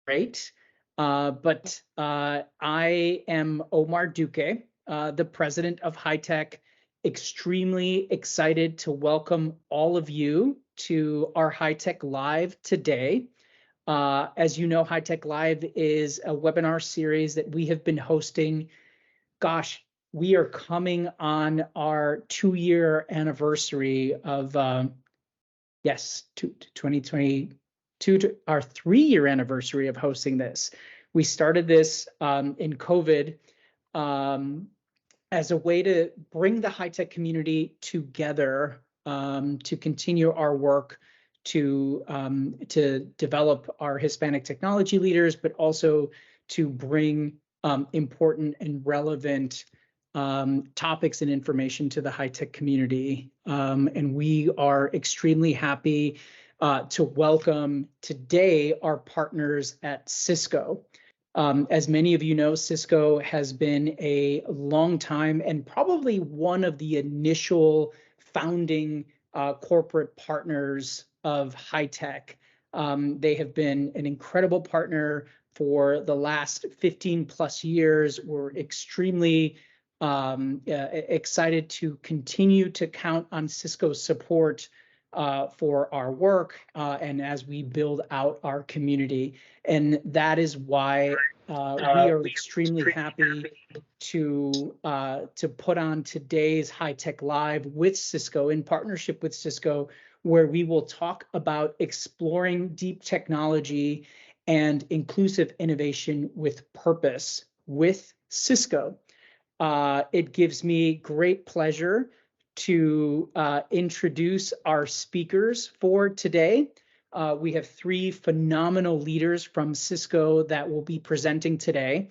great. I am Omar Duque, the president of HITECH. Extremely excited to welcome all of you to our HITECH Live today. As you know, HITECH Live is a webinar series that we have been hosting. Gosh, we are coming on our 2-year anniversary of, 2022, our 3-year anniversary of hosting this. We started this in COVID as a way to bring the HITECH community together to continue our work to develop our Hispanic technology leaders, but also to bring important and relevant topics and information to the HITECH community. And we are extremely happy to welcome today our partners at Cisco. As many of you know, Cisco has been a long time and probably one of the initial founding corporate partners of HITECH. They have been an incredible partner for the last 15 plus years. We're extremely excited to continue to count on Cisco's support for our work and as we build out our community. And that is why we are extremely happy to put on today's HITECH Live with Cisco, in partnership with Cisco, where we will talk about exploring deep technology and inclusive innovation with purpose with Cisco. It gives me great pleasure to introduce our speakers for today. We have 3 phenomenal leaders from Cisco that will be presenting today.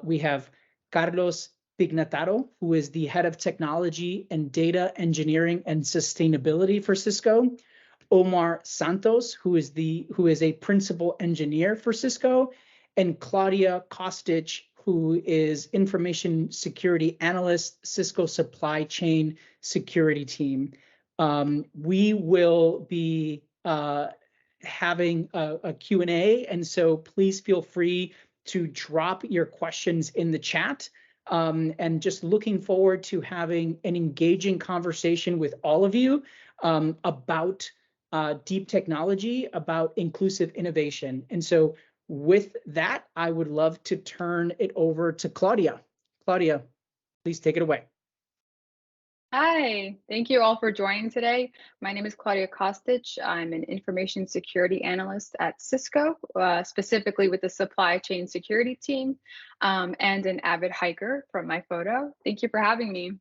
We have Carlos Pignataro, who is the head of technology and data engineering and sustainability for Cisco. Omar Santos, who is a principal engineer for Cisco, and Claudia Kostic, who is information security analyst, Cisco supply chain security team. We will be having a Q&A, and so please feel free to drop your questions in the chat. And just looking forward to having an engaging conversation with all of you about deep technology, about inclusive innovation. And so with that, I would love to turn it over to Claudia. Claudia, please take it away. Hi, thank you all for joining today. My name is Claudia Kostic. I'm an information security analyst at Cisco, specifically with the supply chain security team, and an avid hiker from my photo. Thank you for having me.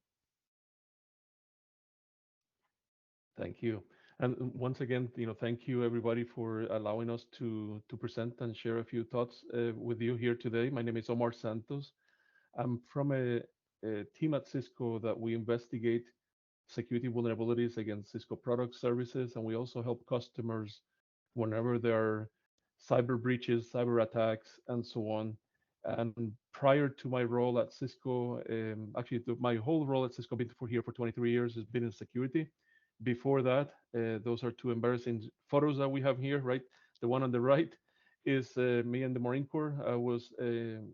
Thank you. And once again, thank you everybody for allowing us to present and share a few thoughts with you here today. My name is Omar Santos. I'm from a team at Cisco that we investigate security vulnerabilities against Cisco product services, and we also help customers whenever there are cyber breaches, cyber attacks, and so on. And prior to my role at Cisco, actually my whole role at Cisco, been here for 23 years, has been in security. Before that, those are 2 embarrassing photos that we have here, right? The one on the right is me in the Marine Corps. I was in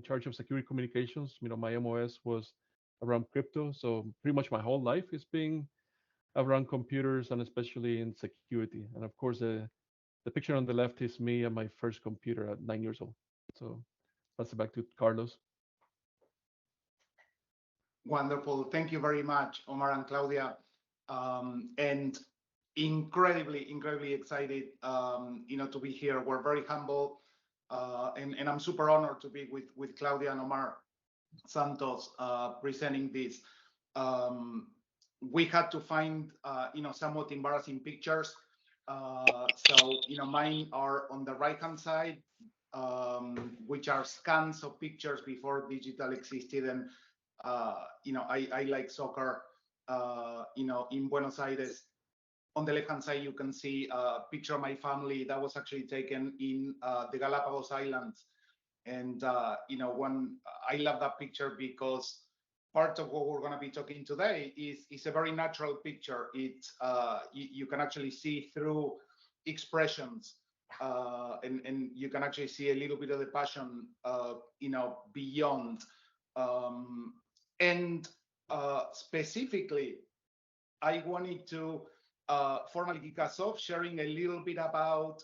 charge of security communications. My MOS was around crypto. So pretty much my whole life is being around computers and especially in security. And of course, the picture on the left is me and my first computer at 9 years old. So pass it back to Carlos. Wonderful. Thank you very much, Omar and Claudia. And incredibly excited, to be here. We're very humble, and I'm super honored to be with Claudia and Omar Santos presenting this. We had to find, somewhat embarrassing pictures. So, mine are on the right-hand side, which are scans of pictures before digital existed. And, I like soccer. In Buenos Aires. On the left-hand side, you can see a picture of my family that was actually taken in the Galapagos Islands. And, I love that picture because part of what we're going to be talking today is a very natural picture. It's you can actually see through expressions and you can actually see a little bit of the passion, beyond. And specifically, I wanted to formally kick us off sharing a little bit about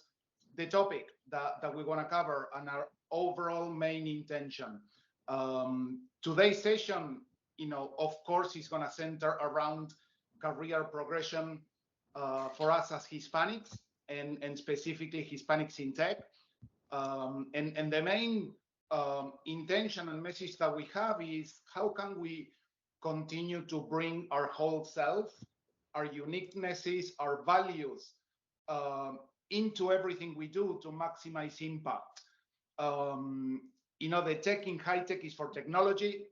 the topic that we want to cover and our overall main intention. Today's session, of course, is going to center around career progression for us as Hispanics and specifically Hispanics in tech. And the main intention and message that we have is how can we continue to bring our whole self, our uniquenesses, our values into everything we do to maximize impact. The tech in high tech is for technology,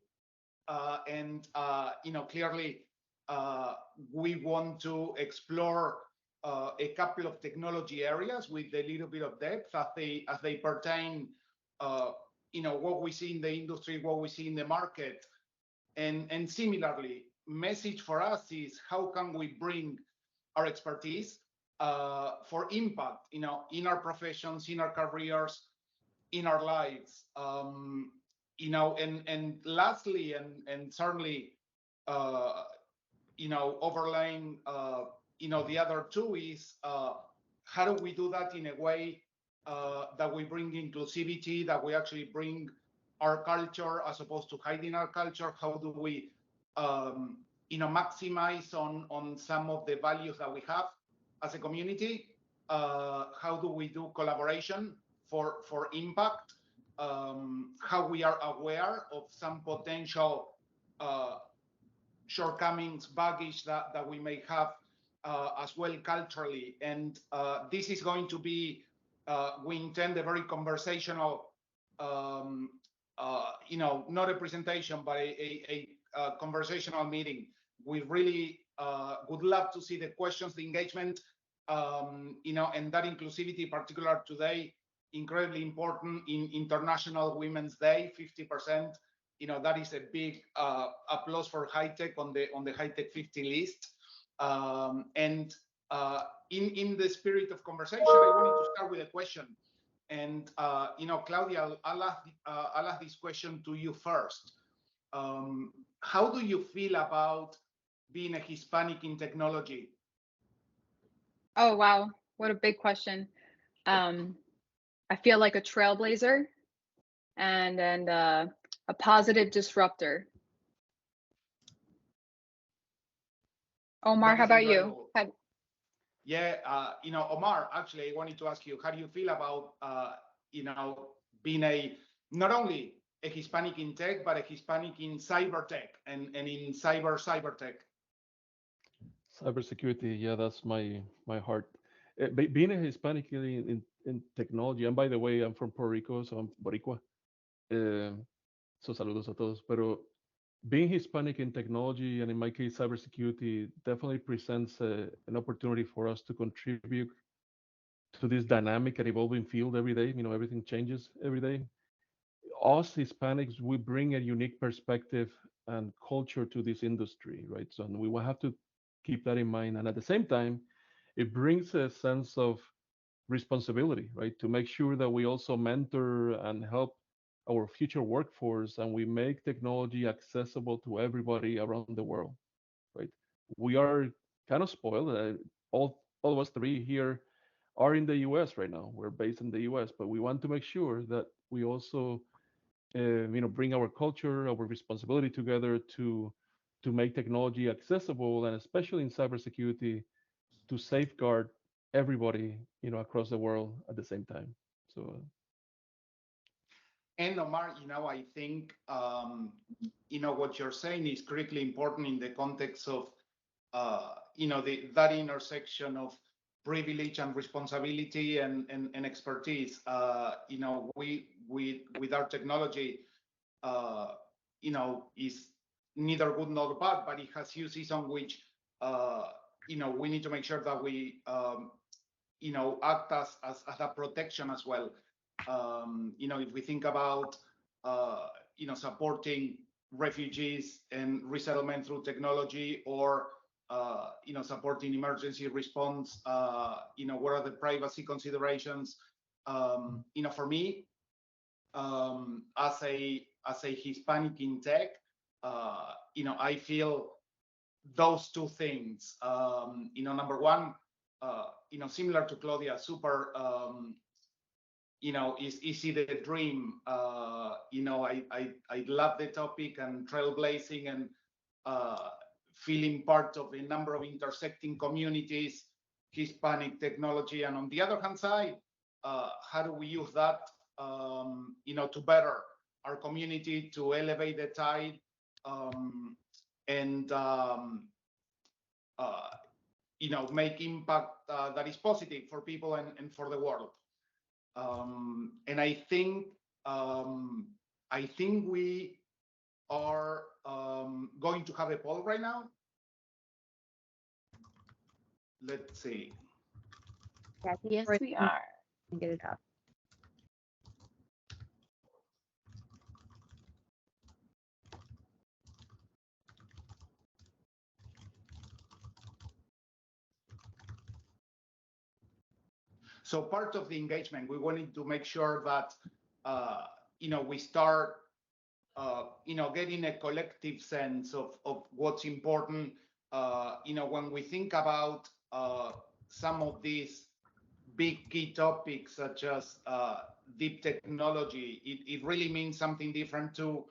and clearly we want to explore a couple of technology areas with a little bit of depth as they pertain, what we see in the industry, what we see in the market, and similarly, message for us is how can we bring our expertise for impact, in our professions, in our careers, in our lives, and lastly, and certainly, overlaying, the other two is how do we do that in a way that we bring inclusivity, that we actually bring our culture as opposed to hiding our culture? How do we, maximize on some of the values that we have as a community? How do we do collaboration for impact? How we are aware of some potential shortcomings, baggage that we may have as well culturally. And this is going to be, we intend a very conversational, not a presentation, but a conversational meeting. We really would love to see the questions, the engagement, and that inclusivity, particular today, incredibly important in International Women's Day, 50%. That is a big applause for high tech on the high tech 50 list. And in the spirit of conversation, I wanted to start with a question. And Claudia, I'll ask this question to you first. How do you feel about being a Hispanic in technology? Oh, wow. What a big question. I feel like a trailblazer and a positive disruptor. Omar, how about you? Yeah, Omar, actually, I wanted to ask you, how do you feel about, being not only a Hispanic in tech, but a Hispanic in cyber tech and in cyber tech? Cybersecurity, yeah, that's my heart. Being a Hispanic in technology, and by the way, I'm from Puerto Rico, so I'm Boricua. So saludos a todos. Pero being Hispanic in technology, and in my case, cybersecurity, definitely presents an opportunity for us to contribute to this dynamic and evolving field every day. Everything changes every day. Us Hispanics, we bring a unique perspective and culture to this industry, right? So we will have to keep that in mind. And at the same time, it brings a sense of responsibility, right? To make sure that we also mentor and help our future workforce, and we make technology accessible to everybody around the world, right? We are kind of spoiled. All of us three here are in the US right now. We're based in the US, but we want to make sure that we also, bring our culture, our responsibility together to make technology accessible, and especially in cybersecurity, to safeguard everybody, across the world at the same time. So. And Omar, I think, what you're saying is critically important in the context of, that intersection of privilege and responsibility and expertise. We with our technology, is neither good nor bad, but it has uses on which, we need to make sure that we, act as a protection as well. If we think about, supporting refugees and resettlement through technology, or, supporting emergency response, what are the privacy considerations? For me, as a Hispanic in tech, I feel those two things. Number one, similar to Claudia, super. Is easy the dream. I love the topic and trailblazing and feeling part of a number of intersecting communities, Hispanic technology, and on the other hand side, how do we use that, to better our community, to elevate the tide, and make impact that is positive for people and for the world. And I think we are going to have a poll right now. Let's see. Yes, we are. Get it up. So part of the engagement, we wanted to make sure that we start getting a collective sense of what's important. When we think about some of these big key topics such as deep technology, it really means something different to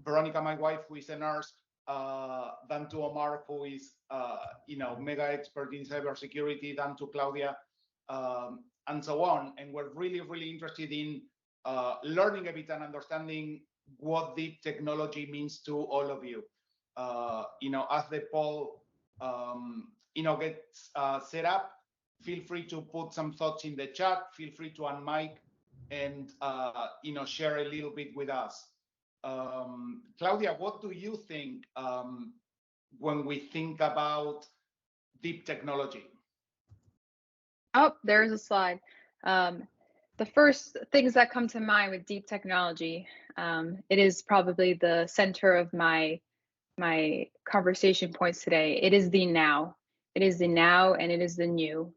Veronica, my wife, who is a nurse, than to Omar, who is mega expert in cybersecurity, than to Claudia, and so on. And we're really, really interested in learning a bit and understanding what deep technology means to all of you. As the poll gets set up, feel free to put some thoughts in the chat. Feel free to unmic and share a little bit with us. Claudia, what do you think when we think about deep technology? Oh, there's a slide. The first things that come to mind with deep technology, it is probably the center of my conversation points today. It is the now. It is the now, and it is the new.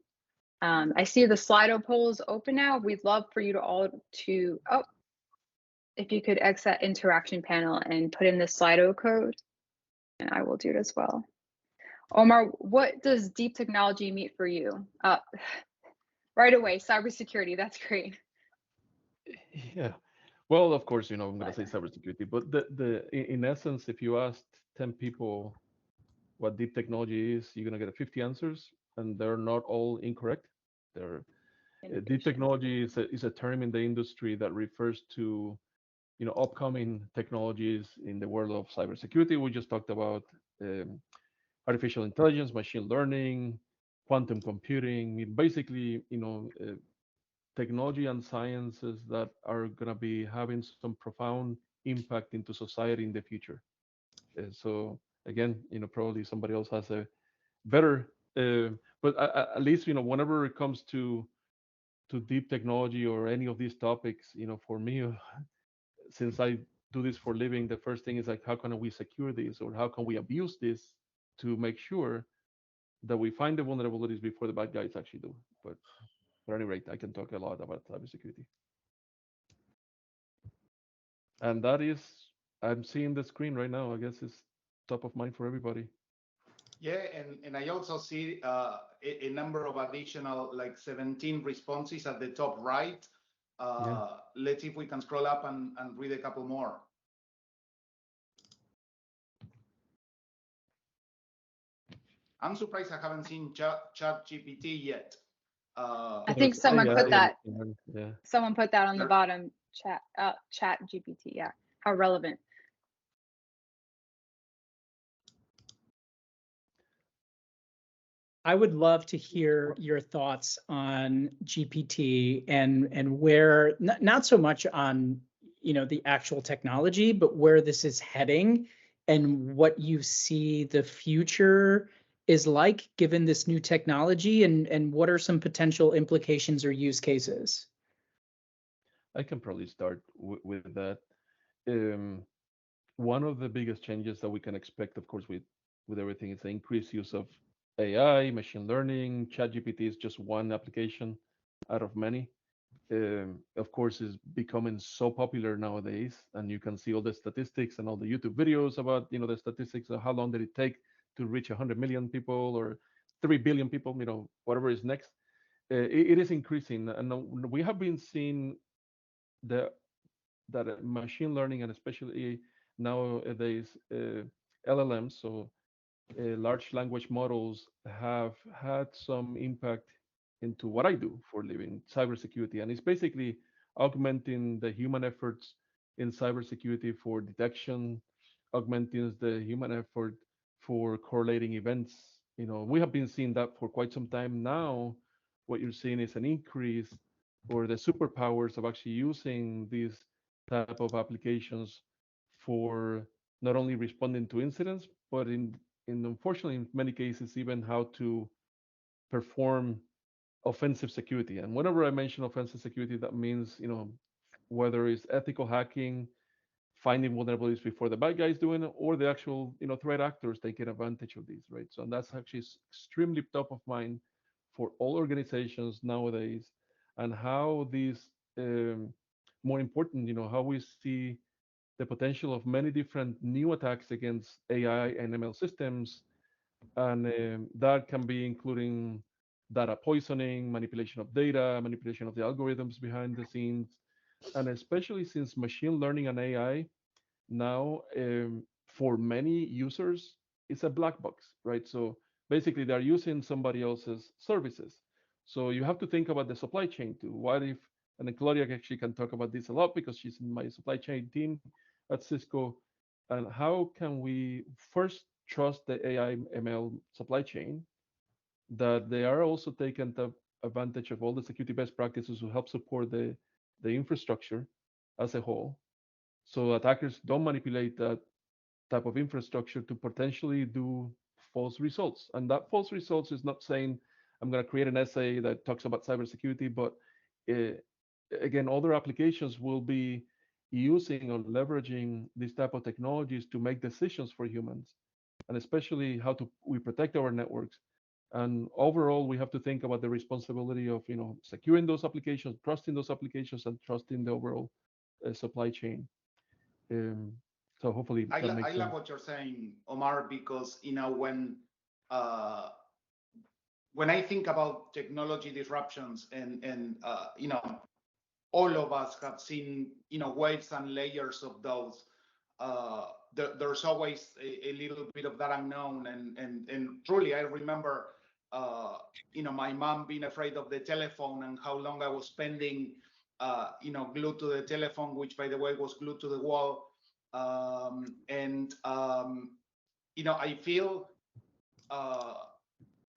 I see the Slido polls open now. We'd love for you to all to, if you could exit interaction panel and put in the Slido code, and I will do it as well. Omar, what does deep technology mean for you? Right away, cybersecurity, that's great. Yeah. Well, of course, I'm going to say cybersecurity, but in essence, if you asked 10 people what deep technology is, you're going to get 50 answers, and they're not all incorrect. Deep technology is a term in the industry that refers to upcoming technologies in the world of cybersecurity. We just talked about artificial intelligence, machine learning, quantum computing, basically technology and sciences that are going to be having some profound impact into society in the future. So again, probably somebody else has a better, but at least whenever it comes to deep technology or any of these topics, for me, since I do this for a living, the first thing is like, how can we secure this, or how can we abuse this to make sure that we find the vulnerabilities before the bad guys actually do. But at any rate, I can talk a lot about cybersecurity. And that is, I'm seeing the screen right now. I guess it's top of mind for everybody. Yeah, and I also see a number of additional, like 17 responses at the top right. Let's see if we can scroll up and read a couple more. I'm surprised I haven't seen ChatGPT yet. I think someone put that. Yeah. Someone put that on the bottom chat GPT. Yeah, how relevant. I would love to hear your thoughts on GPT and where, not so much on the actual technology, but where this is heading and what you see the future is like given this new technology, and what are some potential implications or use cases? I can probably start with that. One of the biggest changes that we can expect, of course, with everything is the increased use of AI, machine learning. ChatGPT is just one application out of many. of course, is becoming so popular nowadays, and you can see all the statistics and all the YouTube videos about, the statistics of how long did it take to reach 100 million people or 3 billion people, whatever is next. It is increasing, and we have been seeing the that machine learning, and especially nowadays LLMs, so large language models, have had some impact into what I do for a living, cybersecurity, and it's basically augmenting the human efforts in cybersecurity for detection, augmenting the human effort for correlating events. We have been seeing that for quite some time now. What you're seeing is an increase, or the superpowers of actually using these type of applications for not only responding to incidents, but in unfortunately in many cases even how to perform offensive security. And whenever I mention offensive security, that means, whether it's ethical hacking, finding vulnerabilities before the bad guys doing it, or the actual, threat actors taking advantage of these, right? So that's actually extremely top of mind for all organizations nowadays, and how these, more important, how we see the potential of many different new attacks against AI and ML systems, and that can be including data poisoning, manipulation of data, manipulation of the algorithms behind the scenes, and especially since machine learning and AI now, for many users, it's a black box, right? So basically, they're using somebody else's services. So you have to think about the supply chain too. What if, and then Claudia actually can talk about this a lot because she's in my supply chain team at Cisco, and how can we first trust the AI ML supply chain, that they are also taking advantage of all the security best practices to help support the infrastructure as a whole, so attackers don't manipulate that type of infrastructure to potentially do false results. And that false results is not saying I'm going to create an essay that talks about cybersecurity, but uh, again, other applications will be using or leveraging these type of technologies to make decisions for humans, and especially how to we protect our networks. And overall, we have to think about the responsibility of securing those applications, trusting those applications, and trusting the overall supply chain. Um, so hopefully that I makes love sense. what you're saying, Omar, because uh, when I think about technology disruptions, and all of us have seen waves and layers of those. There's always a little bit of that unknown, and truly I remember my mom being afraid of the telephone and how long I was spending glued to the telephone, which by the way was glued to the wall. I feel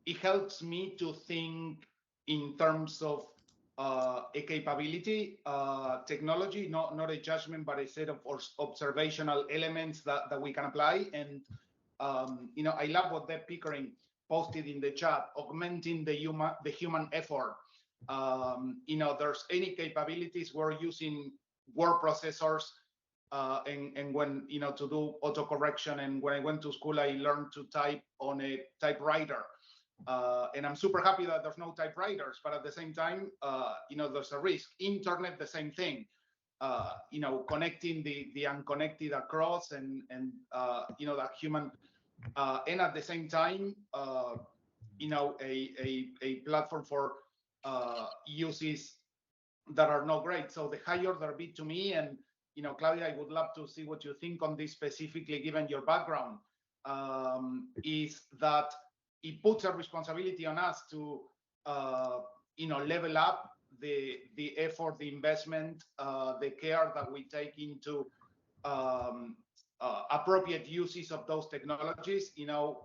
it helps me to think in terms of a capability, technology, not a judgment, but a set of observational elements that we can apply. And I love what Deb Pickering posted in the chat, augmenting the human effort. There's any capabilities we're using word processors, and when to do autocorrection. And when I went to school, I learned to type on a typewriter. And I'm super happy that there's no typewriters, but at the same time, there's a risk. Internet, the same thing. Connecting the unconnected across, and that human, and at the same time, a platform for uses that are not great. So the higher there be to me, and Claudia, I would love to see what you think on this specifically, given your background, is that it puts a responsibility on us to level up the effort, the investment, the care that we take into appropriate uses of those technologies.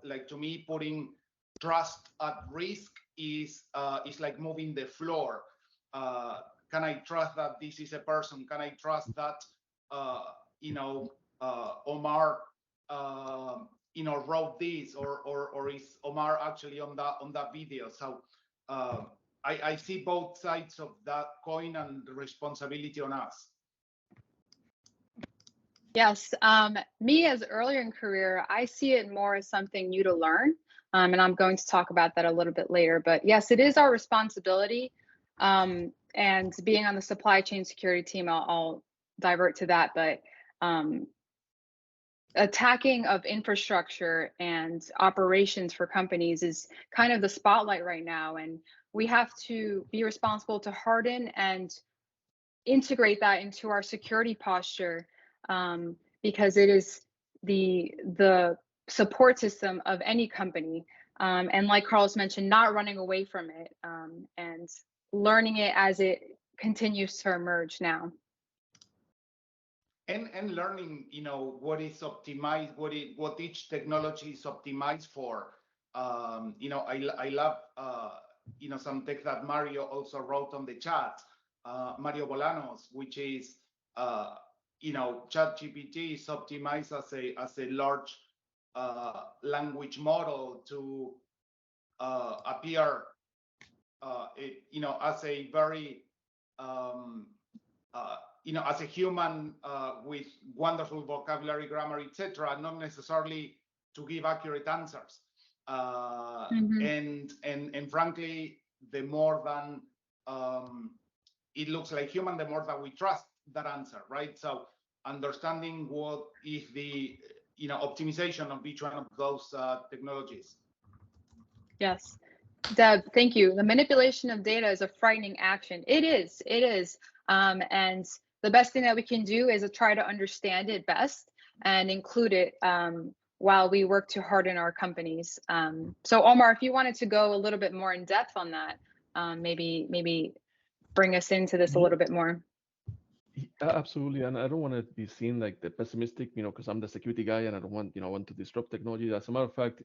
Like, to me, putting trust at risk is like moving the floor. Can I trust that this is a person? Can I trust that Omar wrote this, or is Omar actually on that video? So I see both sides of that coin, and the responsibility on us. Yes, me as earlier in career, I see it more as something new to learn. And I'm going to talk about that a little bit later. But yes, it is our responsibility. And being on the supply chain security team, I'll divert to that, but attacking of infrastructure and operations for companies is kind of the spotlight right now, and we have to be responsible to harden and integrate that into our security posture, because it is the support system of any company, and like Carlos mentioned, not running away from it, and learning it as it continues to emerge now. And learning, what is optimized, what each technology is optimized for. I love, some text that Mario also wrote on the chat, Mario Bolanos, which is, ChatGPT is optimized as a large language model to appear, as a very as a human with wonderful vocabulary, grammar, etc., not necessarily to give accurate answers. And frankly, the more than it looks like human, the more that we trust that answer, right? So understanding what is the optimization of each one of those technologies. Yes. Deb, thank you. The manipulation of data is a frightening action. It is. And the best thing that we can do is to try to understand it best and include it while we work to harden our companies. So Omar, if you wanted to go a little bit more in depth on that, maybe bring us into this a little bit more. Absolutely, and I don't want to be seen like the pessimistic, because I'm the security guy and I don't want to disrupt technology. As a matter of fact,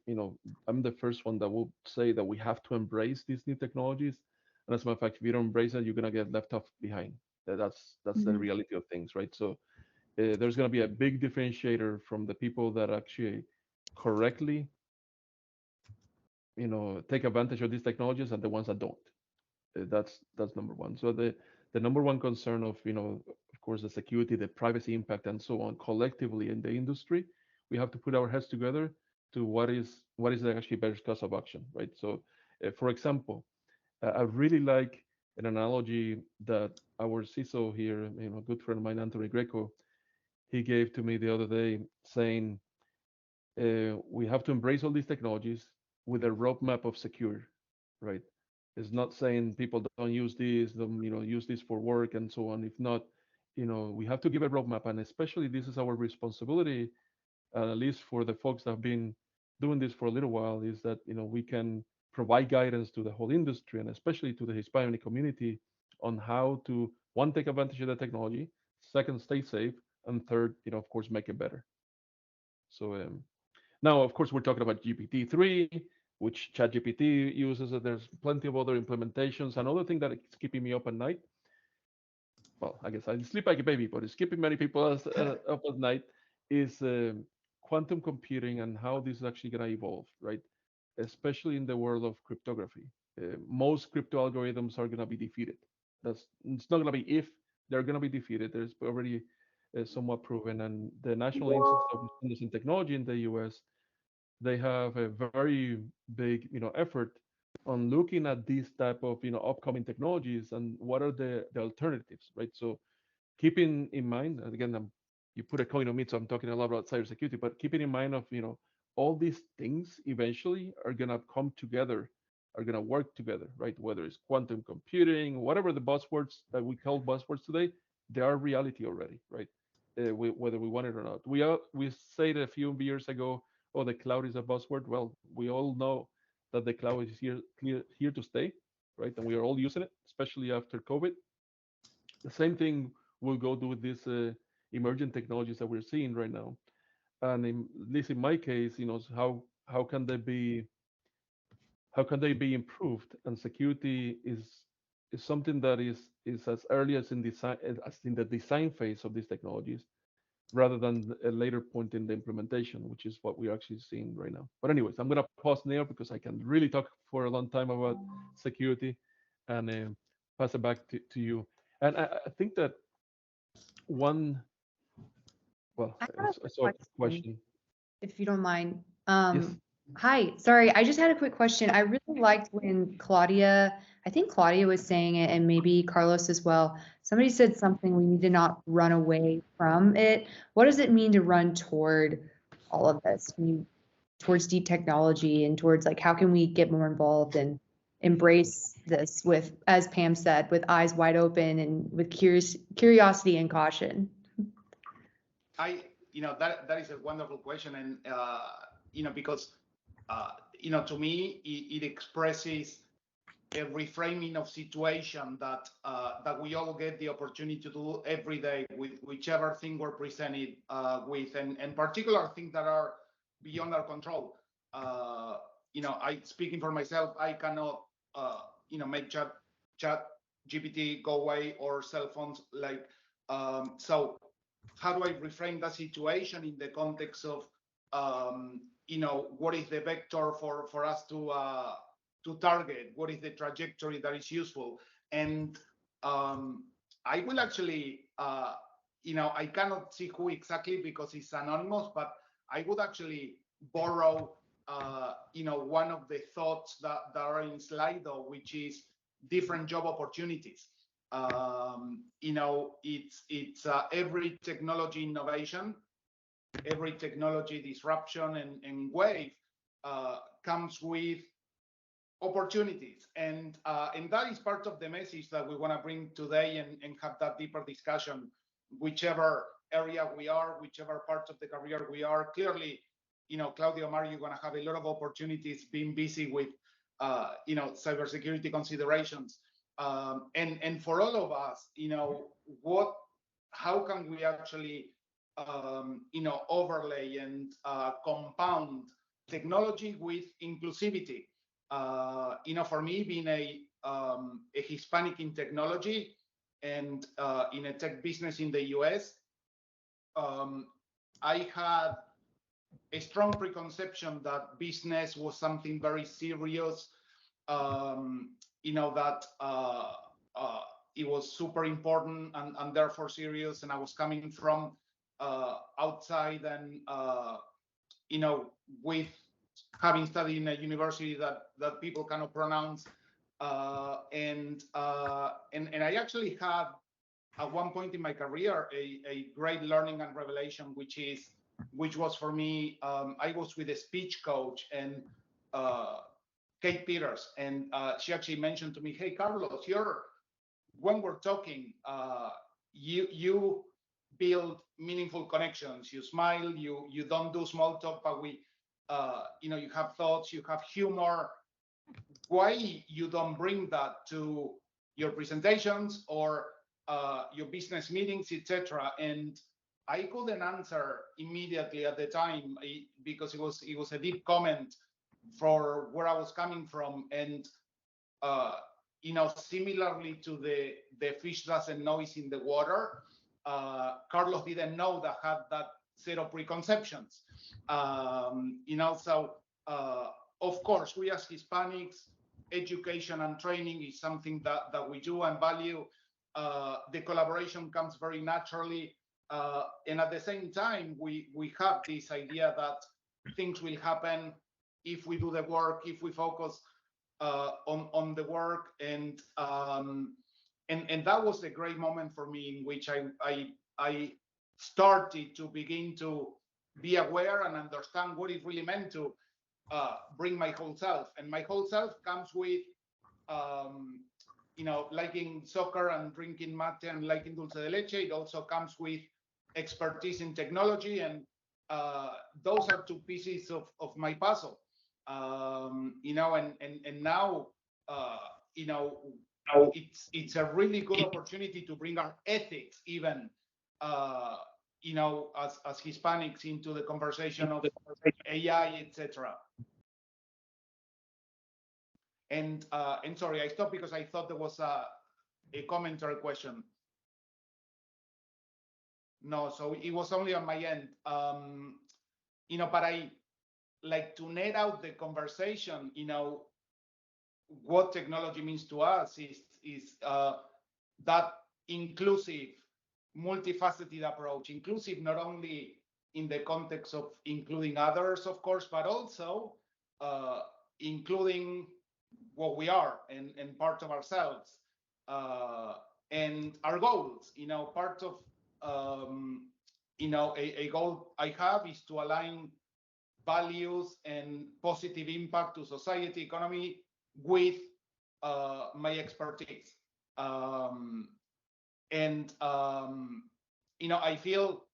I'm the first one that will say that we have to embrace these new technologies. And as a matter of fact, if you don't embrace it, you're gonna get left off behind. That's the reality of things, right? So there's gonna be a big differentiator from the people that actually correctly, take advantage of these technologies and the ones that don't. That's number one. So the number one concern of of course the security, the privacy impact, and so on collectively in the industry, we have to put our heads together to what is the actually best course of action, right? So for example, I really like an analogy that our CISO here, a good friend of mine, Anthony Greco, he gave to me the other day, saying we have to embrace all these technologies with a roadmap of secure, right? It's not saying people don't use this, don't use this for work and so on. If not, we have to give a roadmap, and especially this is our responsibility, at least for the folks that have been doing this for a little while, is that we can provide guidance to the whole industry and especially to the Hispanic community on how to, one, take advantage of the technology, second, stay safe, and third, of course, make it better. So now, of course, we're talking about GPT-3, which ChatGPT uses. There's plenty of other implementations. Another thing that is keeping me up at night, well, I guess I sleep like a baby, but it's keeping many people up at night, is quantum computing and how this is actually going to evolve, right? Especially in the world of cryptography. Most crypto algorithms are going to be defeated. It's not going to be if, they're going to be defeated. There's already somewhat proven. And the National Institute of Standards and Technology in the US, they have a very big effort on looking at these type of upcoming technologies and what are the alternatives, right? So keeping in mind, and again, you put a coin on me, so I'm talking a lot about cybersecurity, but keeping in mind of all these things eventually are gonna come together, are gonna work together, right? Whether it's quantum computing, whatever the buzzwords that we call buzzwords today, they are reality already, right? Whether we want it or not. We said a few years ago, oh, the cloud is a buzzword. Well, we all know that the cloud is here to stay, right? And we are all using it, especially after COVID. The same thing will go do with these emerging technologies that we're seeing right now. And at least in my case, how can they be improved? And security is something that is as early as in the design phase of these technologies, rather than a later point in the implementation, which is what we're actually seeing right now. But anyways, I'm gonna pause there because I can really talk for a long time about security, and pass it back to you. And I think that one, well, I have I saw a question, question. if you don't mind. Yes. Hi, sorry, I just had a quick question. I really liked when I think Claudia was saying it, and maybe Carlos as well. Somebody said something, we need to not run away from it. What does it mean to run toward all of this? Towards deep technology and towards like how can we get more involved and embrace this with, as Pam said, with eyes wide open and with curiosity and caution? That is a wonderful question, and because to me it expresses a reframing of situation that we all get the opportunity to do every day with whichever thing we're presented with, and particular things that are beyond our control. I speaking for myself, I cannot make chat GPT go away or cell phones so. How do I reframe that situation in the context of what is the vector for us to target? What is the trajectory that is useful? And I will actually, I cannot see who exactly because it's anonymous, but I would actually borrow, one of the thoughts that are in Slido, which is different job opportunities. It's every technology innovation, every technology disruption and wave comes with opportunities, and that is part of the message that we want to bring today and have that deeper discussion, whichever area we are, whichever part of the career we are. Clearly, Claudia, Omar, you're going to have a lot of opportunities being busy with cybersecurity considerations. And for all of us, how can we actually, overlay and compound technology with inclusivity? For me, being a Hispanic in technology and in a tech business in the US, I had a strong preconception that business was something very serious, that it was super important and therefore serious. And I was coming from outside and, with having studied in a university that people cannot pronounce. And I actually had, at one point in my career, a great learning and revelation, which was for me, I was with a speech coach and Kate Peters, and she actually mentioned to me, "Hey, Carlos, when we're talking, you build meaningful connections. You smile. You don't do small talk, but you have thoughts. You have humor. Why you don't bring that to your presentations or your business meetings, etc.?" And I couldn't answer immediately at the time because it was a deep comment for where I was coming from, and similarly to the fish doesn't know is in the water. Carlos didn't know that had that set of preconceptions. So of course, we as Hispanics, education and training is something that we do and value. The collaboration comes very naturally, and at the same time, we have this idea that things will happen if we do the work, if we focus on the work, and that was a great moment for me in which I started to begin to be aware and understand what it really meant to bring my whole self. And my whole self comes with liking soccer and drinking mate and liking dulce de leche. It also comes with expertise in technology, and those are two pieces of my puzzle. And now, it's a really good opportunity to bring our ethics even, as Hispanics into the conversation of AI, etc. And sorry, I stopped because I thought there was a comment or a question. No, so it was only on my end. But I like to net out the conversation. What technology means to us is that inclusive, multifaceted approach. Inclusive not only in the context of including others, of course, but also including what we are and part of ourselves, and our goals. Part of a goal I have is to align values and positive impact to society, economy with my expertise. I feel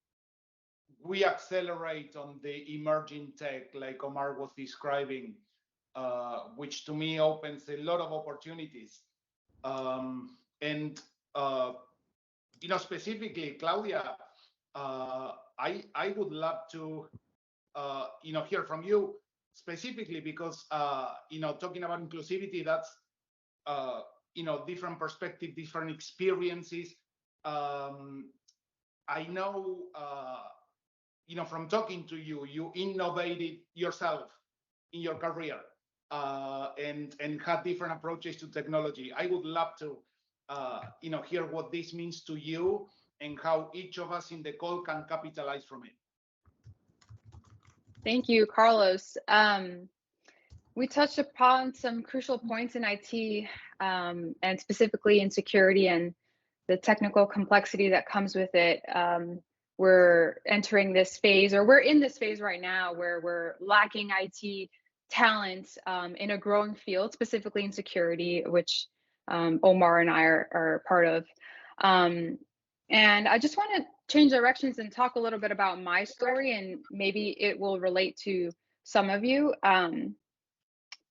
we accelerate on the emerging tech, like Omar was describing, which to me opens a lot of opportunities. Specifically, Claudia, I would love to hear from you specifically because talking about inclusivity, that's different perspective, different experiences. I know from talking to you, you innovated yourself in your career and had different approaches to technology. I would love to hear what this means to you and how each of us in the call can capitalize from it. Thank you, Carlos. We touched upon some crucial points in IT and specifically in security and the technical complexity that comes with it. We're entering this phase, or we're in this phase right now, where we're lacking IT talent in a growing field, specifically in security, which Omar and I are part of. And I just want to change directions and talk a little bit about my story, and maybe it will relate to some of you.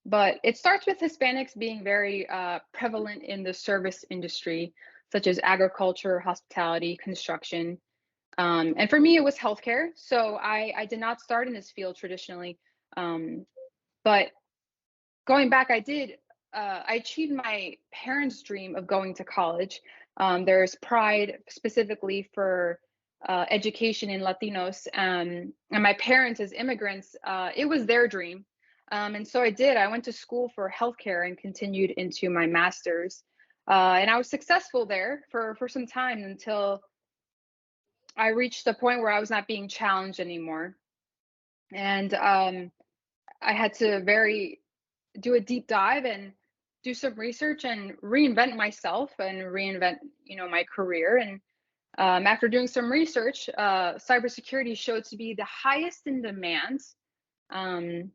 But it starts with Hispanics being very prevalent in the service industry, such as agriculture, hospitality, construction. And for me, it was healthcare. So I did not start in this field traditionally. But going back, I achieved my parents' dream of going to college. There's pride specifically for education in Latinos. And my parents, as immigrants, it was their dream. And so I did. I went to school for healthcare and continued into my master's. And I was successful there for some time until I reached the point where I was not being challenged anymore. And I had to do a deep dive and do some research and reinvent myself and reinvent, my career. And after doing some research, cybersecurity showed to be the highest in demand. And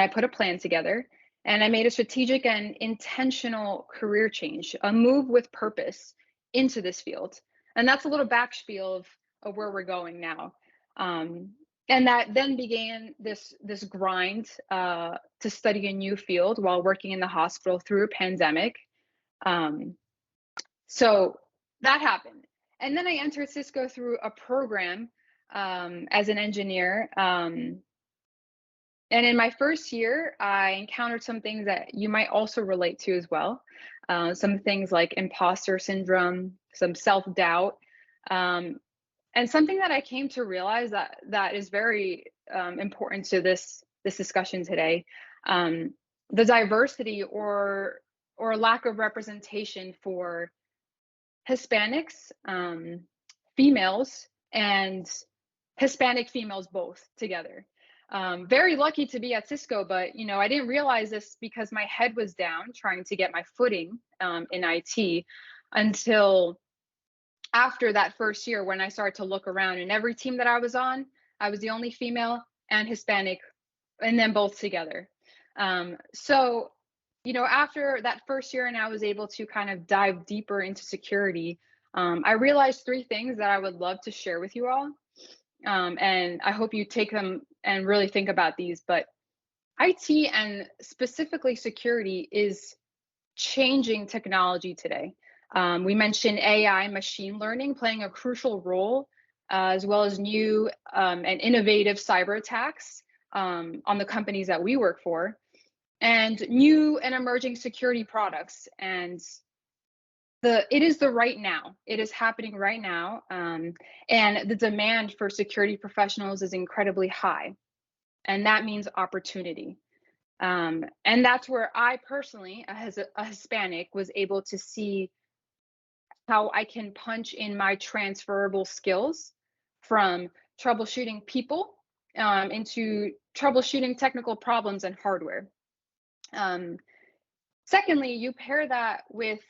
I put a plan together and I made a strategic and intentional career change, a move with purpose into this field. And that's a little backspiel of where we're going now. And that then began this grind to study a new field while working in the hospital through a pandemic. So that happened. And then I entered Cisco through a program as an engineer. And in my first year, I encountered some things that you might also relate to as well. Some things like imposter syndrome, some self-doubt, and something that I came to realize that is very important to this discussion today, the diversity or lack of representation for Hispanics, females, and Hispanic females both together. Very lucky to be at Cisco, but I didn't realize this because my head was down trying to get my footing in IT until after that first year, when I started to look around, and every team that I was on, I was the only female and Hispanic, and then both together. So after that first year and I was able to kind of dive deeper into security, I realized three things that I would love to share with you all. And I hope you take them and really think about these, but IT and specifically security is changing technology today. We mentioned AI, machine learning playing a crucial role, as well as new and innovative cyber attacks on the companies that we work for, and new and emerging security products. And it is the right now. It is happening right now. And the demand for security professionals is incredibly high. And that means opportunity. And that's where I personally, as a Hispanic, was able to see how I can punch in my transferable skills from troubleshooting people into troubleshooting technical problems and hardware. Secondly, you pair that with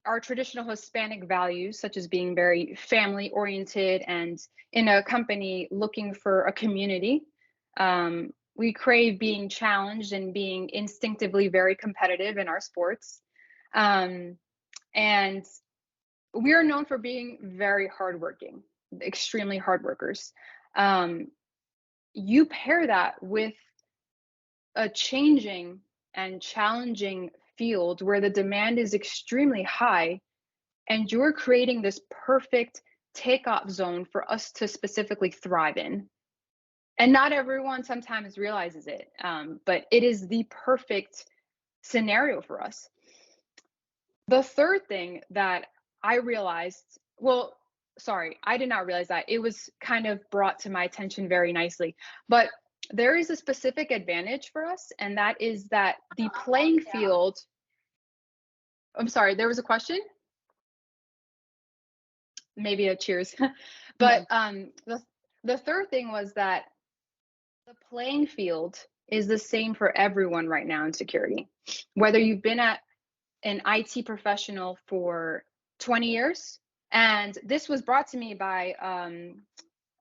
our traditional Hispanic values, such as being very family oriented and in a company looking for a community. We crave being challenged and being instinctively very competitive in our sports. And we are known for being very hardworking, extremely hard workers. You pair that with a changing and challenging field where the demand is extremely high, and you're creating this perfect takeoff zone for us to specifically thrive in. And not everyone sometimes realizes it, but it is the perfect scenario for us. The third thing that I realized, well, sorry, I did not realize that. It was kind of brought to my attention very nicely. But there is a specific advantage for us, and that is that the playing field. I'm sorry, there was a question? Maybe a cheers. But the third thing was that the playing field is the same for everyone right now in security. Whether you've been at an IT professional for 20 years, and this was brought to me by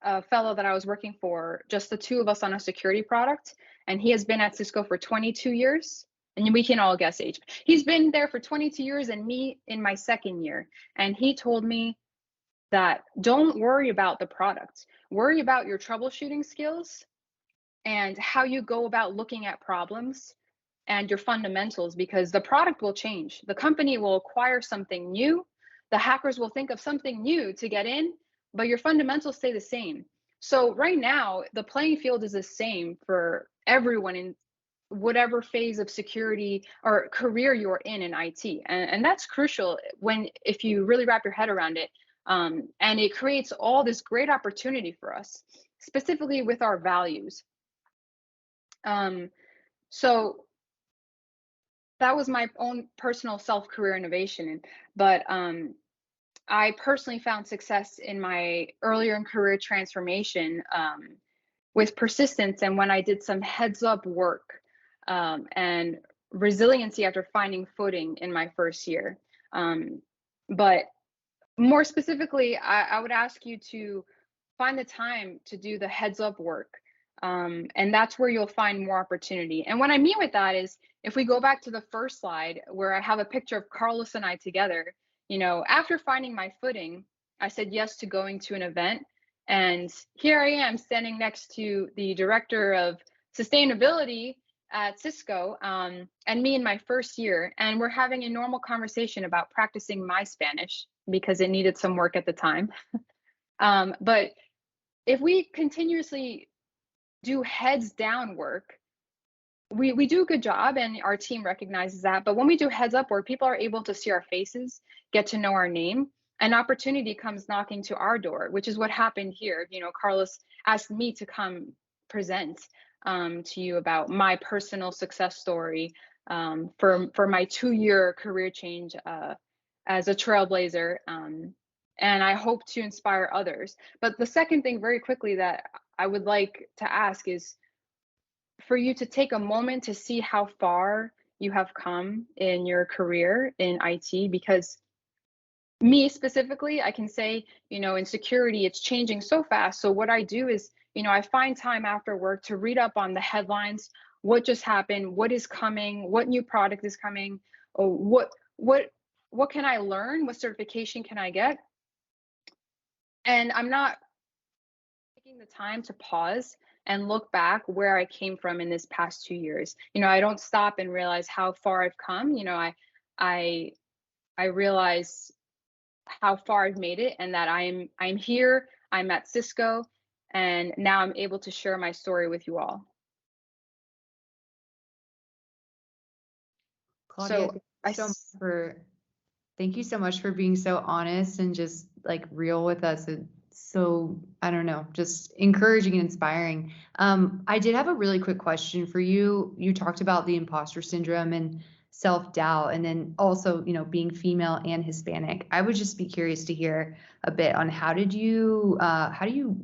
a fellow that I was working for, just the two of us on a security product, and he has been at Cisco for 22 years. And we can all guess age. He's been there for 22 years and me in my second year. And he told me that don't worry about the product, worry about your troubleshooting skills and how you go about looking at problems and your fundamentals, because the product will change. The company will acquire something new. The hackers will think of something new to get in, but your fundamentals stay the same. So right now, the playing field is the same for everyone in whatever phase of security or career you're in IT. And that's crucial if you really wrap your head around it. And it creates all this great opportunity for us, specifically with our values. So that was my own personal self-career innovation. But I personally found success in my earlier in career transformation with persistence, and when I did some heads-up work and resiliency after finding footing in my first year. But more specifically, I would ask you to find the time to do the heads-up work. And that's where you'll find more opportunity. And what I mean with that is, if we go back to the first slide where I have a picture of Carlos and I together, after finding my footing, I said yes to going to an event. And here I am standing next to the director of sustainability at Cisco, and me in my first year. And we're having a normal conversation about practicing my Spanish because it needed some work at the time. But if we continuously do heads down work, we do a good job, and our team recognizes that. But when we do heads up work, people are able to see our faces, get to know our name, and opportunity comes knocking to our door, which is what happened here. Carlos asked me to come present to you about my personal success story for my 2-year career change as a trailblazer. And I hope to inspire others. But the second thing very quickly that I would like to ask is for you to take a moment to see how far you have come in your career in IT, because me specifically, I can say, in security, it's changing so fast. So what I do is, I find time after work to read up on the headlines, what just happened, what is coming, what new product is coming, or what can I learn, what certification can I get? And I'm not taking the time to pause and look back where I came from in this past 2 years. I don't stop and realize how far I've come. I realize how far I've made it, and that I'm here, I'm at Cisco, and now I'm able to share my story with you all. Claudia, thank you so much for being so honest and just like real with us. It's so, I don't know, just encouraging and inspiring. I did have a really quick question for you. You talked about the imposter syndrome and self-doubt, and then also, being female and Hispanic. I would just be curious to hear a bit on how do you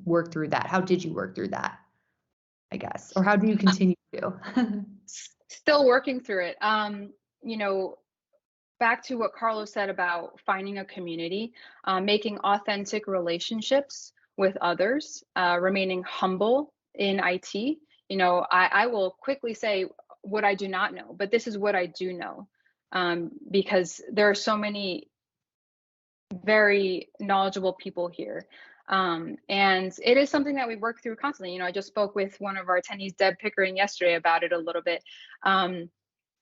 work through that? How did you work through that? I guess, or how do you continue to? Still working through it. You know, back to what Carlos said about finding a community, making authentic relationships with others, remaining humble in IT. You know, I will quickly say what I do not know, but this is what I do know, because there are so many very knowledgeable people here. And it is something that we work through constantly. You know, I just spoke with one of our attendees, Deb Pickering, yesterday about it a little bit. And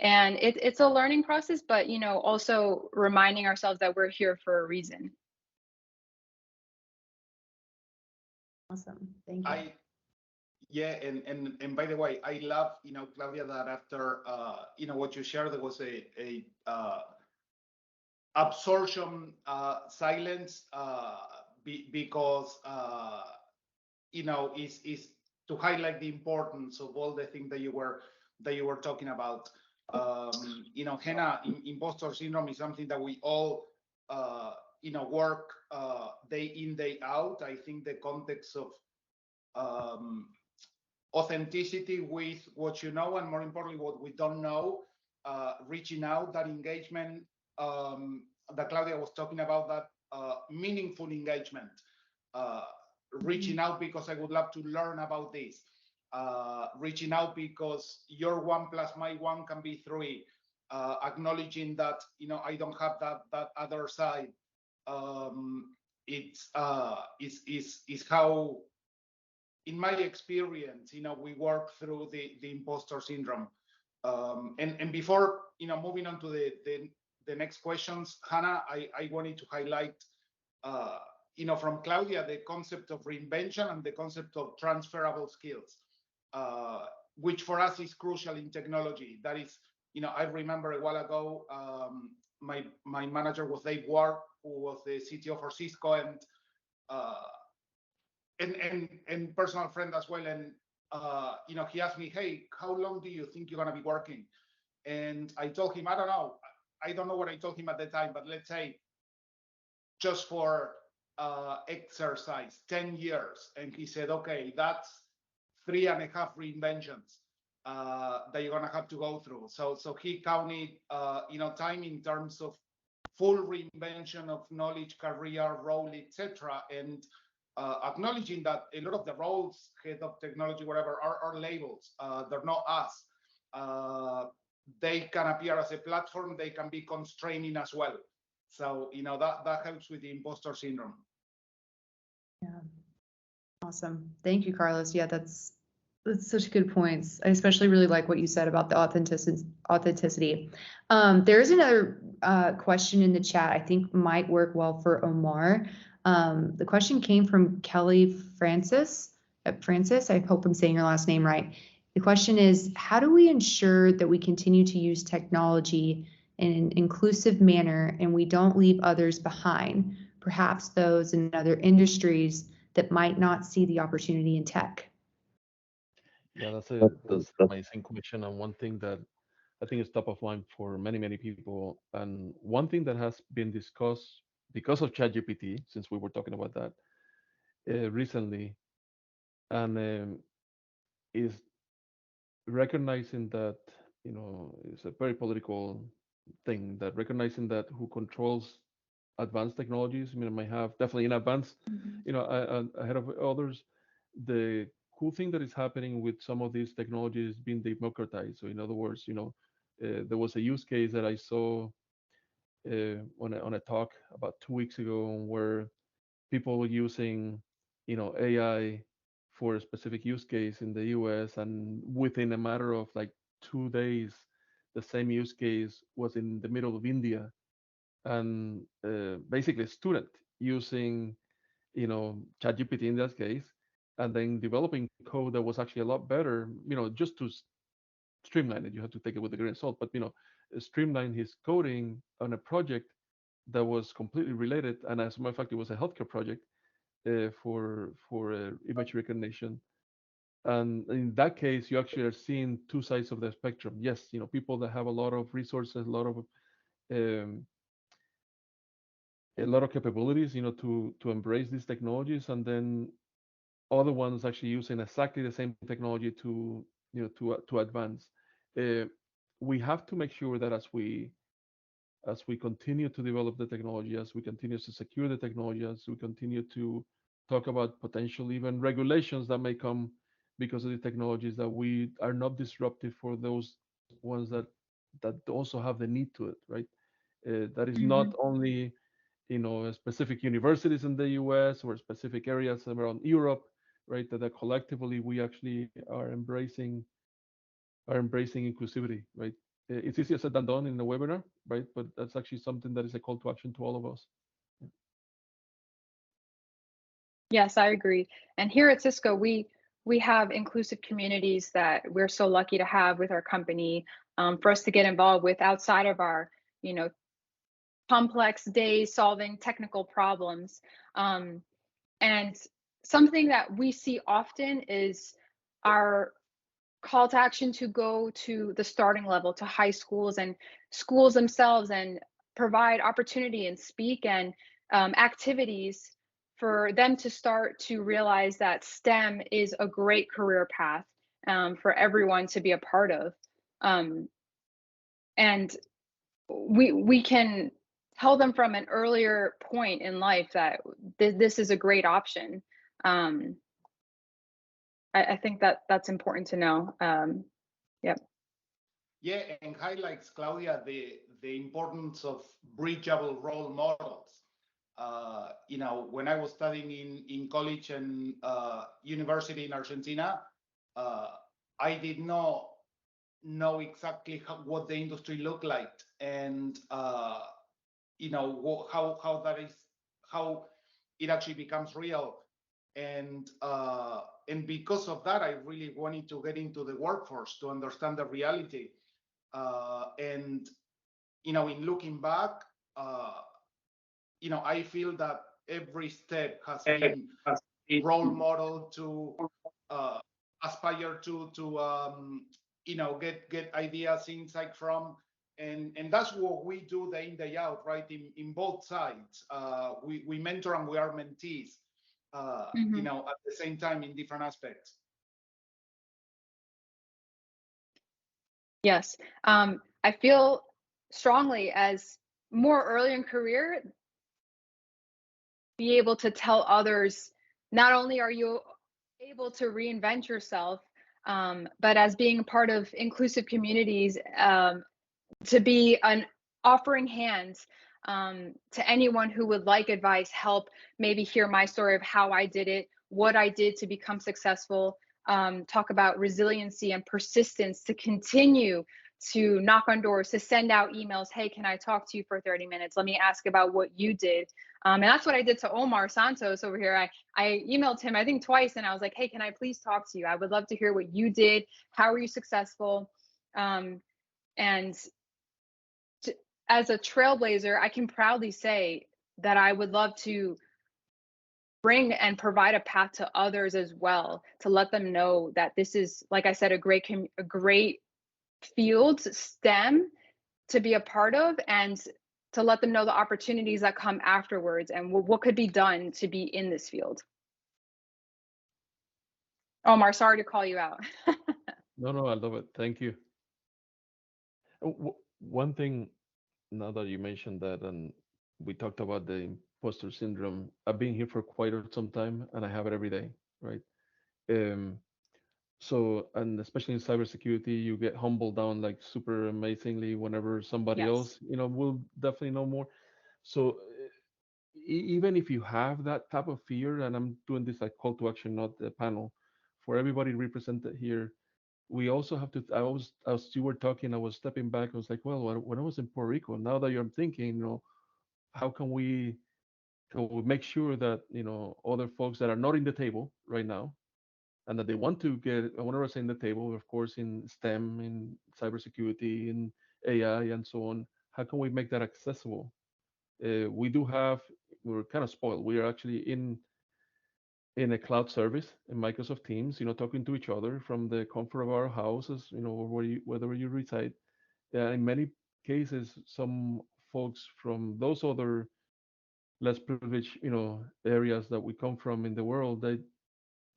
it's a learning process, but, you know, also reminding ourselves that we're here for a reason. Awesome. Thank you. Yeah, and by the way, I love, you know, Claudia, that after you know, what you shared, there was a absorption silence because you know, is to highlight the importance of all the things that you were talking about. You know, Hannah, imposter syndrome is something that we all you know, work day in, day out. I think the context of authenticity with what you know, and more importantly, what we don't know, reaching out, that engagement that Claudia was talking about, that meaningful engagement, reaching out because I would love to learn about this, reaching out because your 1 + my 1 can be 3, acknowledging that, you know, I don't have that other side. It's how, in my experience, you know, we work through the imposter syndrome. And before, you know, moving on to the next questions, Hannah, I wanted to highlight, you know, from Claudia, the concept of reinvention and the concept of transferable skills, which for us is crucial in technology. That is, you know, I remember a while ago, my manager was Dave Ward, who was the CTO for Cisco, and personal friend as well. And you know, he asked me, hey, how long do you think you're going to be working? And I told him, I don't know. I don't know what I told him at the time, but let's say, just for exercise, 10 years. And he said, okay, that's 3.5 reinventions that you're going to have to go through. So he counted, you know, time in terms of full reinvention of knowledge, career, role, etc. And acknowledging that a lot of the roles, head of technology, whatever, are labels. They're not us. They can appear as a platform. They can be constraining as well. So, you know, that helps with the imposter syndrome. Yeah. Awesome. Thank you, Carlos. Yeah, that's such good points. I especially really like what you said about the authenticity. There's another question in the chat I think might work well for Omar. The question came from Kelly Francis. I hope I'm saying your last name right. The question is, how do we ensure that we continue to use technology in an inclusive manner and we don't leave others behind, perhaps those in other industries that might not see the opportunity in tech? Yeah, that's an amazing question, and one thing that I think is top of mind for many people, and one thing that has been discussed because of ChatGPT, since we were talking about that recently, and is recognizing that, you know, it's a very political thing, that recognizing that who controls advanced technologies, I mean, might have definitely in advance, you know, ahead of others. The cool thing that is happening with some of these technologies being democratized. So in other words, you know, there was a use case that I saw on a talk about 2 weeks ago where people were using, you know, AI for a specific use case in the US, and within a matter of like 2 days, the same use case was in the middle of India, and basically a student using, you know, ChatGPT in that case, and then developing code that was actually a lot better, you know, just to streamline it. You have to take it with a grain of salt, but, you know, streamline his coding on a project that was completely related. And as a matter of fact, it was a healthcare project for image recognition. And in that case, you actually are seeing two sides of the spectrum. Yes, you know, people that have a lot of resources, um, a lot of capabilities, you know, to embrace these technologies, and then other ones actually using exactly the same technology to to advance. Uh, we have to make sure that as we continue to develop the technology, as we continue to secure the technology, as we continue to talk about potential even regulations that may come because of the technologies, that we are not disruptive for those ones that also have the need to it, right? That is not Mhm. only specific universities in the US or specific areas around Europe, right? That collectively we actually are embracing inclusivity, right? It's easier said than done in a webinar, right? But that's actually something that is a call to action to all of us. Yes, I agree. And here at Cisco, we have inclusive communities that we're so lucky to have with our company, for us to get involved with outside of our, you know, complex days solving technical problems. Um, and something that we see often is our call to action to go to the starting level, to high schools and schools themselves, and provide opportunity and speak and activities for them to start to realize that STEM is a great career path, for everyone to be a part of. Um, and we can tell them from an earlier point in life that this is a great option. Um, I think that that's important to know. Yep. Yeah, and highlights, Claudia, the importance of bridgeable role models. When I was studying in college and university in Argentina, uh, I did not know exactly what the industry looked like, and how that is, how it actually becomes real. And because of that, I really wanted to get into the workforce to understand the reality. And in looking back, uh, I feel that every step has been role model to uh, aspire to get ideas, insight from, and that's what we do day in day out, right? In both sides, we mentor and we are mentees, Mhm. at the same time in different aspects. Yes. I feel strongly as more early in career, be able to tell others, not only are you able to reinvent yourself, but as being a part of inclusive communities, to be an offering hands, to anyone who would like advice, help, maybe hear my story of how I did it, what I did to become successful, talk about resiliency and persistence to continue to knock on doors, to send out emails. Hey, can I talk to you for 30 minutes? Let me ask about what you did. And that's what I did to Omar Santos over here. I emailed him, I think twice, and I was like, hey, can I please talk to you? I would love to hear what you did. How were you successful? And as a trailblazer, I can proudly say that I would love to bring and provide a path to others as well, to let them know that this is, like I said, a great field, STEM, to be a part of, and to let them know the opportunities that come afterwards and what could be done to be in this field. Omar, sorry to call you out. No, no, I love it. Thank you. One thing, now that you mentioned that, and we talked about the imposter syndrome, I've been here for quite some time, and I have it every day, right? Um, so, and especially in cybersecurity, you get humbled down like super amazingly whenever somebody Yes. else, will definitely know more. So, even if you have that type of fear, and I'm doing this like call to action, not the panel, for everybody represented here, we also have to. As you were talking, I was stepping back. I was like, well, when I was in Puerto Rico, now that I'm thinking, how can we make sure that other folks that are not in the table right now and that they want to get, I want to say in the table, of course, in STEM, in cybersecurity, in AI, and so on. How can we make that accessible? We do have, we're kind of spoiled. We are actually in a cloud service in Microsoft Teams, talking to each other from the comfort of our houses, or wherever you reside. In many cases, some folks from those other less privileged, areas that we come from in the world,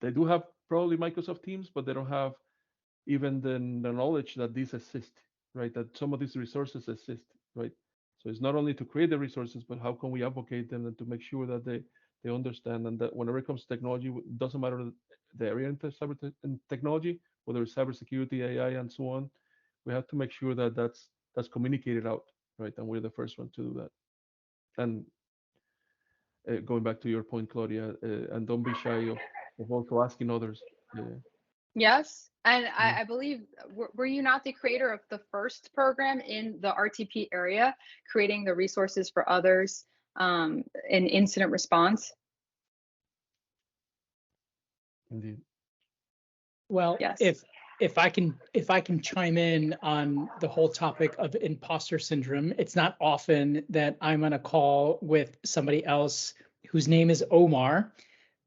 they do have probably Microsoft Teams, but they don't have even the knowledge that these exist, right? That some of these resources exist, right? So it's not only to create the resources, but how can we advocate them and to make sure that they understand, and that whenever it comes to technology, it doesn't matter the area in in technology, whether it's cybersecurity, AI, and so on, we have to make sure that that's communicated out, right? And we're the first one to do that. And going back to your point, Claudia, and don't be shy of also asking others. Yes, and Mhm. I believe, were you not the creator of the first program in the RTP area, creating the resources for others in incident response? Indeed. Well, Yes. if I can chime in on the whole topic of imposter syndrome, it's not often that I'm on a call with somebody else whose name is Omar.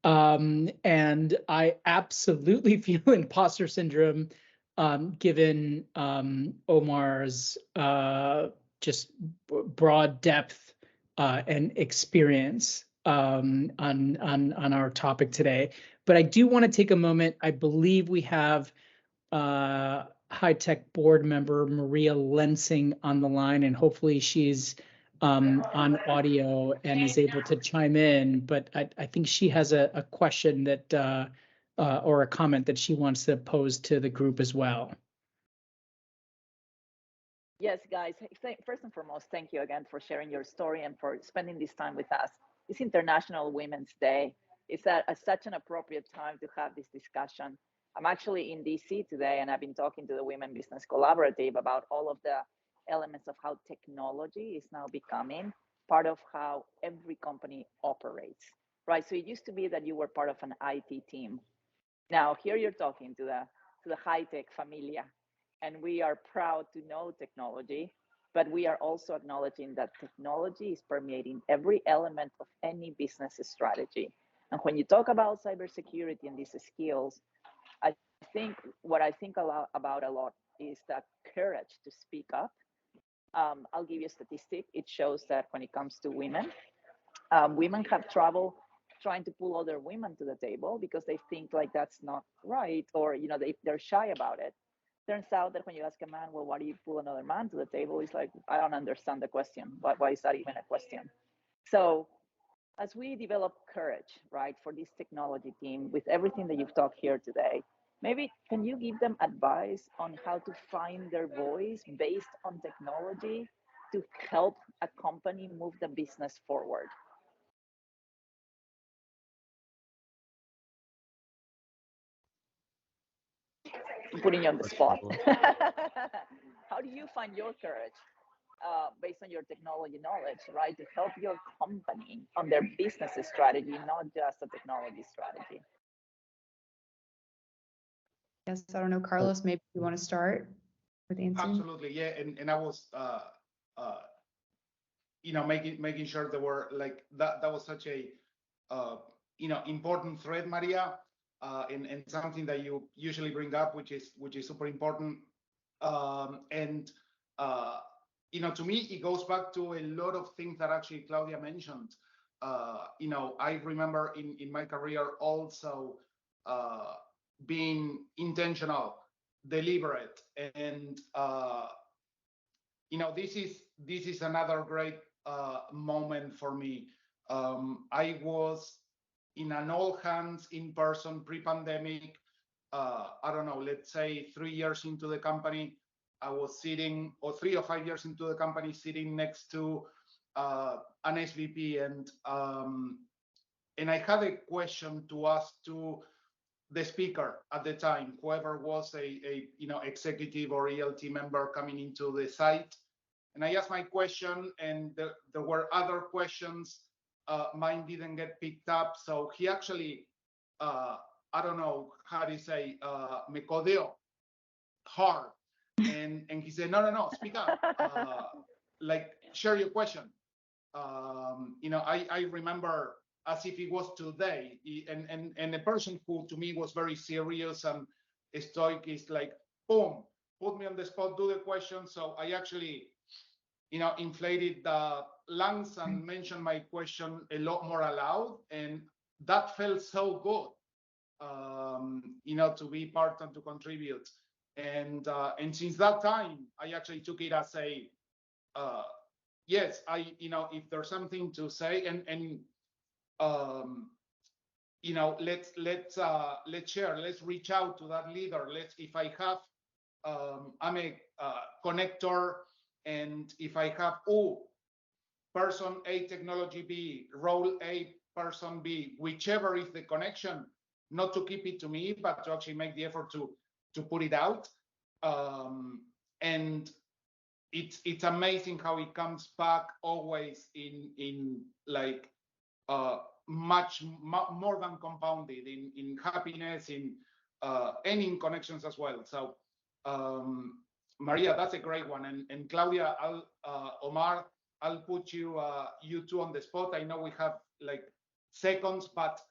And I absolutely feel imposter syndrome, given Omar's just broad depth and experience on our topic today. But I do want to take a moment. I believe we have high tech board member Maria Lensing on the line, and hopefully she's on audio and is able to chime in. But I think she has a question that or a comment that she wants to pose to the group as well. Yes, guys. First and foremost, thank you again for sharing your story and for spending this time with us. It's International Women's Day. It's such an appropriate time to have this discussion. I'm actually in DC today, and I've been talking to the Women Business Collaborative about all of the elements of how technology is now becoming part of how every company operates, right? So it used to be that you were part of an IT team. Now here you're talking to the high-tech familia, and we are proud to know technology, but we are also acknowledging that technology is permeating every element of any business strategy. And when you talk about cybersecurity and these skills, I think what I think about a lot is that courage to speak up. I'll give you a statistic. It shows that when it comes to women, women have trouble trying to pull other women to the table because they think like that's not right, or they're shy about it. Turns out that when you ask a man, well, why do you pull another man to the table, he's like, I don't understand the question. Why is that even a question? So as we develop courage, right, for this technology team, with everything that you've talked here today, maybe can you give them advice on how to find their voice based on technology to help a company move the business forward? I'm putting you on the spot. How do you find your courage based on your technology knowledge, right, to help your company on their business strategy, not just a technology strategy? Yes, I don't know, Carlos, maybe you want to start with answering? Absolutely, yeah. And I was, making sure there were like that. That was such a, important thread, Maria, and something that you usually bring up, which is super important. And to me, it goes back to a lot of things that actually Claudia mentioned. I remember in my career also being intentional, deliberate, and this is another great moment for me. I was in an all hands in person pre-pandemic. I don't know, let's say 3 years into the company, I was sitting, or 3 or 5 years into the company, sitting next to an SVP, and I had a question to ask to the speaker at the time, whoever was a executive or ELT member coming into the site. And I asked my question, and there were other questions. Mine didn't get picked up, so he actually, I don't know how to say, me codeo hard, and he said, no, speak up, like share your question. I remember as if it was today, and a person who to me was very serious and stoic is like, boom, put me on the spot, do the question. So I actually, inflated the lungs and mentioned my question a lot more aloud, and that felt so good. to be part and to contribute. And since that time, I actually took it as a yes, if there's something to say, and let's share, let's reach out to that leader. If I have, I'm a connector, and if I have person A, technology B, role A, person B, whichever is the connection, not to keep it to me, but to actually make the effort to put it out. And it's amazing how it comes back always in like much more than compounded in happiness, in and in connections as well. So Maria, that's a great one. And Claudia, Omar, I'll put you two on the spot. I know we have like seconds, but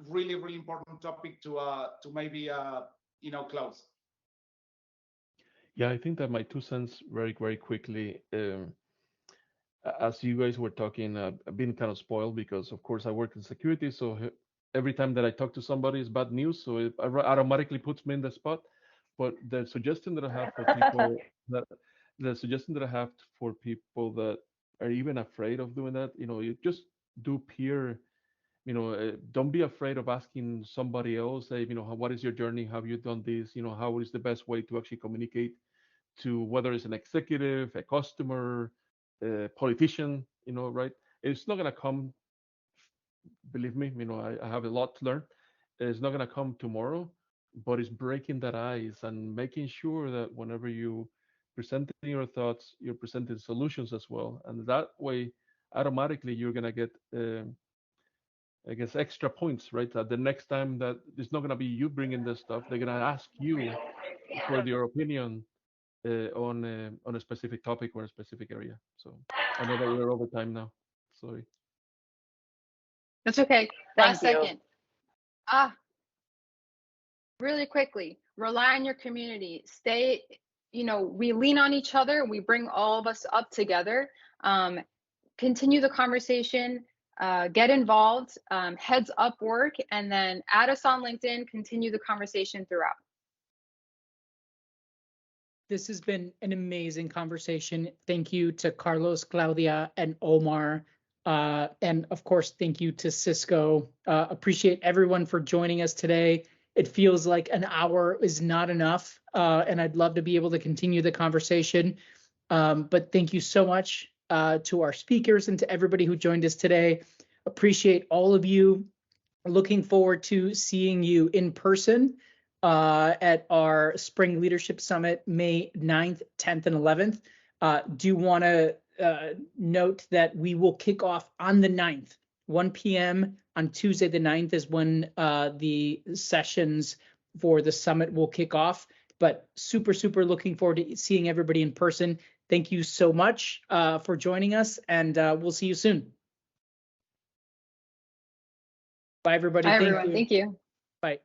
really, really important topic to maybe close. Yeah, I think that my 2 cents very, very quickly. As you guys were talking, I've been kind of spoiled because, of course, I work in security. So every time that I talk to somebody, it's bad news. So it automatically puts me in the spot. But the suggestion that I have for people that are even afraid of doing that, you just do peer. Don't be afraid of asking somebody else. Say, what is your journey? Have you done this? How is the best way to actually communicate to whether it's an executive, a customer, a politician, right? It's not going to come, believe me, I have a lot to learn. It's not going to come tomorrow, but it's breaking that ice and making sure that whenever you presenting your thoughts, you're presenting solutions as well. And that way, automatically, you're going to get, I guess, extra points, right? That the next time that it's not going to be you bringing this stuff, they're going to ask you for your opinion on a specific topic or a specific area. So I know that we're over time now. Sorry. That's okay. Thank Last you. second. Really quickly, rely on your community. Stay, we lean on each other. We bring all of us up together. Continue the conversation. Get involved. Heads up work, and then add us on LinkedIn. Continue the conversation throughout. This has been an amazing conversation. Thank you to Carlos, Claudia, and Omar. And of course, thank you to Cisco. Appreciate everyone for joining us today. It feels like an hour is not enough, and I'd love to be able to continue the conversation. But thank you so much to our speakers and to everybody who joined us today. Appreciate all of you. Looking forward to seeing you in person at our Spring Leadership Summit, May 9th, 10th, and 11th. Do want to note that we will kick off on the 9th, 1 p.m. on Tuesday the 9th is when the sessions for the summit will kick off. But super, super looking forward to seeing everybody in person. Thank you so much for joining us, and we'll see you soon. Bye, everybody. Bye, everyone. Thank you. Bye.